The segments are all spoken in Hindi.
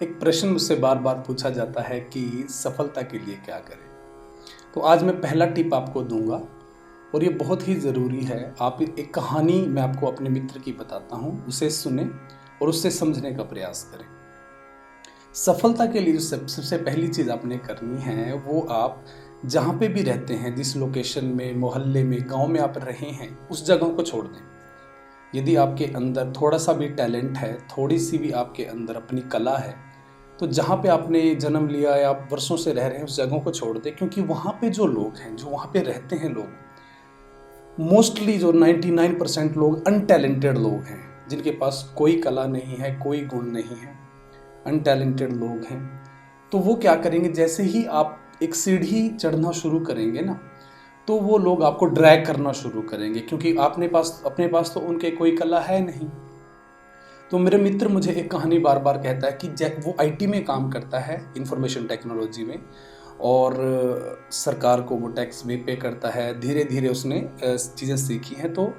एक प्रश्न मुझसे बार बार पूछा जाता है कि सफलता के लिए क्या करें। तो आज मैं पहला टिप आपको दूंगा और ये बहुत ही ज़रूरी है। आप एक कहानी मैं आपको अपने मित्र की बताता हूँ, उसे सुने और उससे समझने का प्रयास करें। सफलता के लिए जो सबसे पहली चीज़ आपने करनी है वो आप जहाँ पे भी रहते हैं, जिस लोकेशन में, मोहल्ले में, गांव में आप रहे हैं, उस जगह को छोड़ दें। यदि आपके अंदर थोड़ा सा भी टैलेंट है, थोड़ी सी भी आपके अंदर अपनी कला है, तो जहाँ पे आपने जन्म लिया या आप वर्षों से रह रहे हैं उस जगह को छोड़ दें। क्योंकि वहाँ पे जो लोग हैं, जो वहाँ पे रहते हैं लोग, मोस्टली जो 99% लोग अनटैलेंटेड लोग हैं, जिनके पास कोई कला नहीं है, कोई गुण नहीं है, अनटैलेंटेड लोग हैं। तो वो क्या करेंगे, जैसे ही आप एक सीढ़ी चढ़ना शुरू करेंगे ना, तो वो लोग आपको ड्रैग करना शुरू करेंगे, क्योंकि अपने पास तो उनके कोई कला है नहीं। तो मेरे मित्र मुझे एक कहानी बार बार कहता है कि वो आईटी में काम करता है, इंफॉर्मेशन टेक्नोलॉजी में, और सरकार को वो टैक्स भी पे करता है। धीरे धीरे उसने चीज़ें सीखी हैं। तो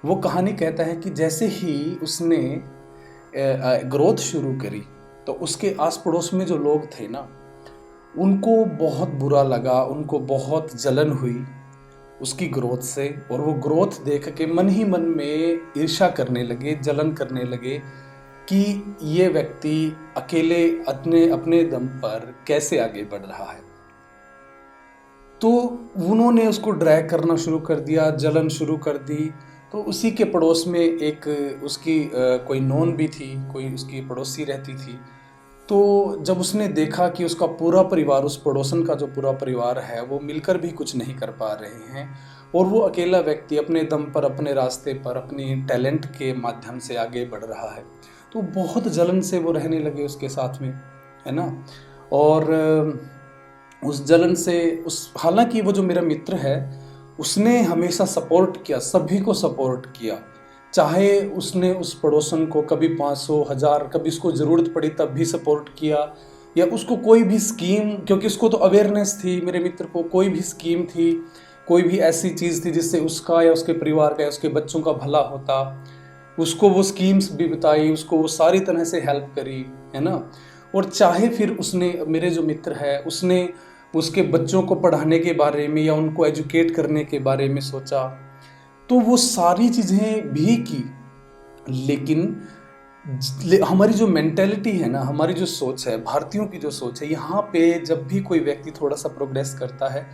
वो कहानी कहता है कि जैसे ही उसने ग्रोथ शुरू करी, तो उसके आस पड़ोस में जो लोग थे ना, उनको बहुत बुरा लगा, उनको बहुत जलन हुई उसकी ग्रोथ से। और वो ग्रोथ देख के मन ही मन में ईर्ष्या करने लगे, जलन करने लगे कि ये व्यक्ति अकेले अपने अपने दम पर कैसे आगे बढ़ रहा है। तो उन्होंने उसको ड्रैग करना शुरू कर दिया, जलन शुरू कर दी। तो उसी के पड़ोस में एक उसकी कोई नॉन भी थी, कोई उसकी पड़ोसी रहती थी। तो जब उसने देखा कि उसका पूरा परिवार, उस पड़ोसन का जो पूरा परिवार है, वो मिलकर भी कुछ नहीं कर पा रहे हैं और वो अकेला व्यक्ति अपने दम पर, अपने रास्ते पर, अपनी टैलेंट के माध्यम से आगे बढ़ रहा है, तो बहुत जलन से वो रहने लगे उसके साथ में, है ना। और उस जलन से हालांकि वो जो मेरा मित्र है, उसने हमेशा सपोर्ट किया, सभी को सपोर्ट किया। चाहे उसने उस पड़ोसन को कभी 500, 1000, कभी उसको ज़रूरत पड़ी तब भी सपोर्ट किया, या उसको कोई भी स्कीम, क्योंकि उसको तो अवेयरनेस थी, मेरे मित्र को कोई भी स्कीम थी, कोई भी ऐसी चीज़ थी जिससे उसका या उसके परिवार का या उसके बच्चों का भला होता, उसको वो स्कीम्स भी बताई, उसको वो सारी तरह से हेल्प करी, है ना। और चाहे फिर उसने, मेरे जो मित्र है, उसने उसके बच्चों को पढ़ाने के बारे में या उनको एजुकेट करने के बारे में सोचा, तो वो सारी चीज़ें भी की। लेकिन हमारी जो मेंटेलिटी है ना, हमारी जो सोच है, भारतीयों की जो सोच है, यहाँ पे जब भी कोई व्यक्ति थोड़ा सा प्रोग्रेस करता है,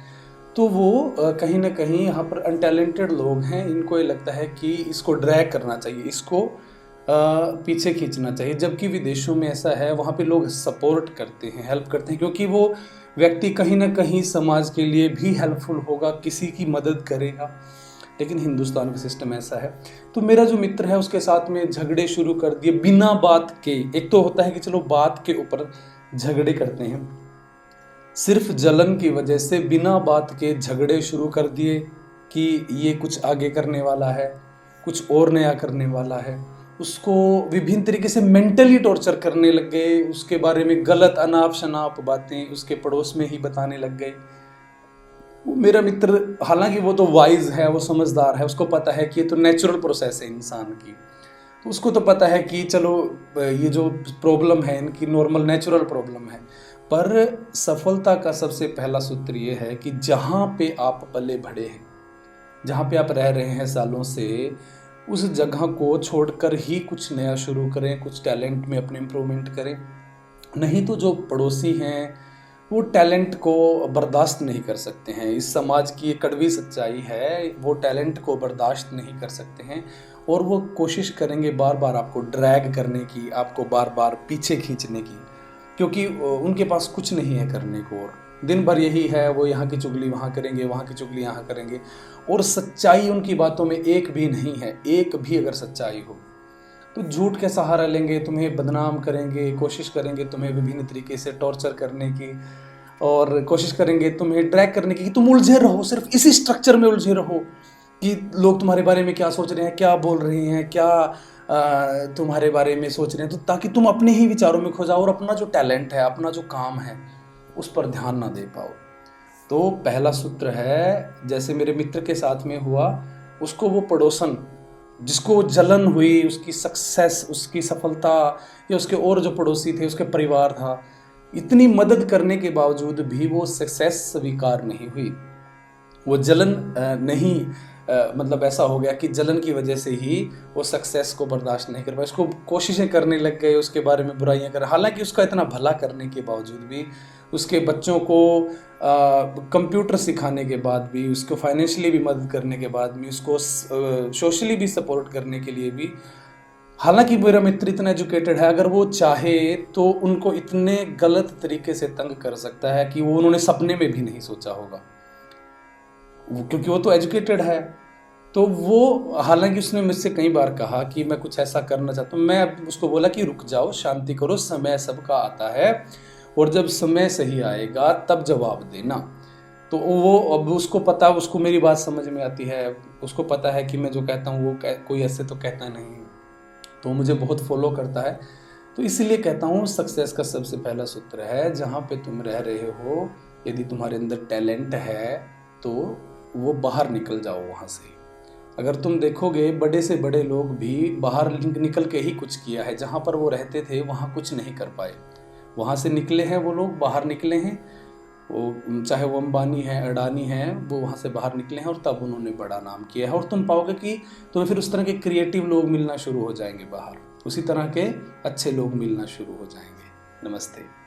तो वो कहीं ना कहीं यहाँ पर अनटैलेंटेड लोग हैं, इनको ये लगता है कि इसको ड्रैग करना चाहिए, इसको पीछे खींचना चाहिए। जबकि विदेशों में ऐसा है, वहाँ पे लोग सपोर्ट करते हैं, हेल्प करते हैं, क्योंकि वो व्यक्ति कहीं ना कहीं समाज के लिए भी हेल्पफुल होगा, किसी की मदद करेगा। लेकिन हिंदुस्तान का सिस्टम ऐसा है। तो मेरा जो मित्र है, उसके साथ में झगड़े शुरू कर दिए बिना बात के। एक तो होता है कि चलो बात के ऊपर झगड़े करते हैं, सिर्फ जलन की वजह से बिना बात के झगड़े शुरू कर दिए कि ये कुछ आगे करने वाला है, कुछ और नया करने वाला है। उसको विभिन्न तरीके से मेंटली टॉर्चर करने लग गए, उसके बारे में गलत अनाप शनाप बातें उसके पड़ोस में ही बताने लग गए। मेरा मित्र, हालांकि वो तो वाइज है, वो समझदार है, उसको पता है कि ये तो नेचुरल प्रोसेस है इंसान की, तो उसको तो पता है कि चलो ये जो प्रॉब्लम है इनकी नॉर्मल नेचुरल प्रॉब्लम है। पर सफलता का सबसे पहला सूत्र ये है कि जहाँ पे आप पले बढ़े हैं, जहाँ पे आप रह रहे हैं सालों से, उस जगह को छोड़कर ही कुछ नया शुरू करें, कुछ टैलेंट में अपने इम्प्रूवमेंट करें। नहीं तो जो पड़ोसी हैं वो टैलेंट को बर्दाश्त नहीं कर सकते हैं। इस समाज की एक कड़वी सच्चाई है, वो टैलेंट को बर्दाश्त नहीं कर सकते हैं और वो कोशिश करेंगे बार बार आपको ड्रैग करने की, आपको बार बार पीछे खींचने की, क्योंकि उनके पास कुछ नहीं है करने को। और दिन भर यही है, वो यहाँ की चुगली वहाँ करेंगे, वहाँ की चुगली यहाँ करेंगे, और सच्चाई उनकी बातों में एक भी नहीं है। एक भी अगर सच्चाई हो तो झूठ के सहारा लेंगे, तुम्हें बदनाम करेंगे, कोशिश करेंगे तुम्हें विभिन्न तरीके से टॉर्चर करने की, और कोशिश करेंगे तुम्हें ड्रैग करने की कि तुम उलझे रहो, सिर्फ इसी स्ट्रक्चर में उलझे रहो कि लोग तुम्हारे बारे में क्या सोच रहे हैं, क्या बोल रहे हैं, क्या तुम्हारे बारे में सोच रहे हैं, तो ताकि तुम अपने ही विचारों में खो जाओ और अपना जो टैलेंट है, अपना जो काम है, उस पर ध्यान ना दे पाओ। तो पहला सूत्र है, जैसे मेरे मित्र के साथ में हुआ, उसको वो पड़ोसन जिसको जलन हुई उसकी सक्सेस, उसकी सफलता, या उसके और जो पड़ोसी थे, उसके परिवार था, इतनी मदद करने के बावजूद भी वो सक्सेस स्वीकार नहीं हुई। वो जलन नहीं मतलब ऐसा हो गया कि जलन की वजह से ही वो सक्सेस को बर्दाश्त नहीं कर पाए, उसको कोशिशें करने लग गए, उसके बारे में बुराइयां कर, हालांकि उसका इतना भला करने के बावजूद भी, उसके बच्चों को कंप्यूटर सिखाने के बाद भी, उसको फाइनेंशियली भी मदद करने के बाद भी, उसको सोशली भी सपोर्ट करने के लिए भी, हालांकि मेरा मित्र इतना एजुकेटेड है, अगर वो चाहे तो उनको इतने गलत तरीके से तंग कर सकता है कि वो उन्होंने सपने में भी नहीं सोचा होगा, क्योंकि वो तो एजुकेटेड है। तो वो, हालांकि उसने मुझसे कई बार कहा कि मैं कुछ ऐसा करना चाहता हूँ, मैं उसको बोला कि रुक जाओ, शांति करो, समय सबका आता है और जब समय सही आएगा तब जवाब देना। तो वो, अब उसको पता, उसको मेरी बात समझ में आती है, उसको पता है कि मैं जो कहता हूँ वो कोई ऐसे तो कहता नहीं, तो मुझे बहुत फॉलो करता है। तो इसीलिए कहता हूँ सक्सेस का सबसे पहला सूत्र है, जहाँ पे तुम रह रहे हो, यदि तुम्हारे अंदर टैलेंट है तो वो बाहर निकल जाओ वहाँ से। अगर तुम देखोगे बड़े से बड़े लोग भी बाहर निकल के ही कुछ किया है, जहाँ पर वो रहते थे वहाँ कुछ नहीं कर पाए, वहाँ से निकले हैं वो लोग, बाहर निकले हैं, वो चाहे वो अंबानी है, अडानी है, वो वहाँ से बाहर निकले हैं और तब उन्होंने बड़ा नाम किया है। और तुम पाओगे कि तुम्हें फिर उस तरह के क्रिएटिव लोग मिलना शुरू हो जाएंगे बाहर, उसी तरह के अच्छे लोग मिलना शुरू हो जाएंगे। नमस्ते।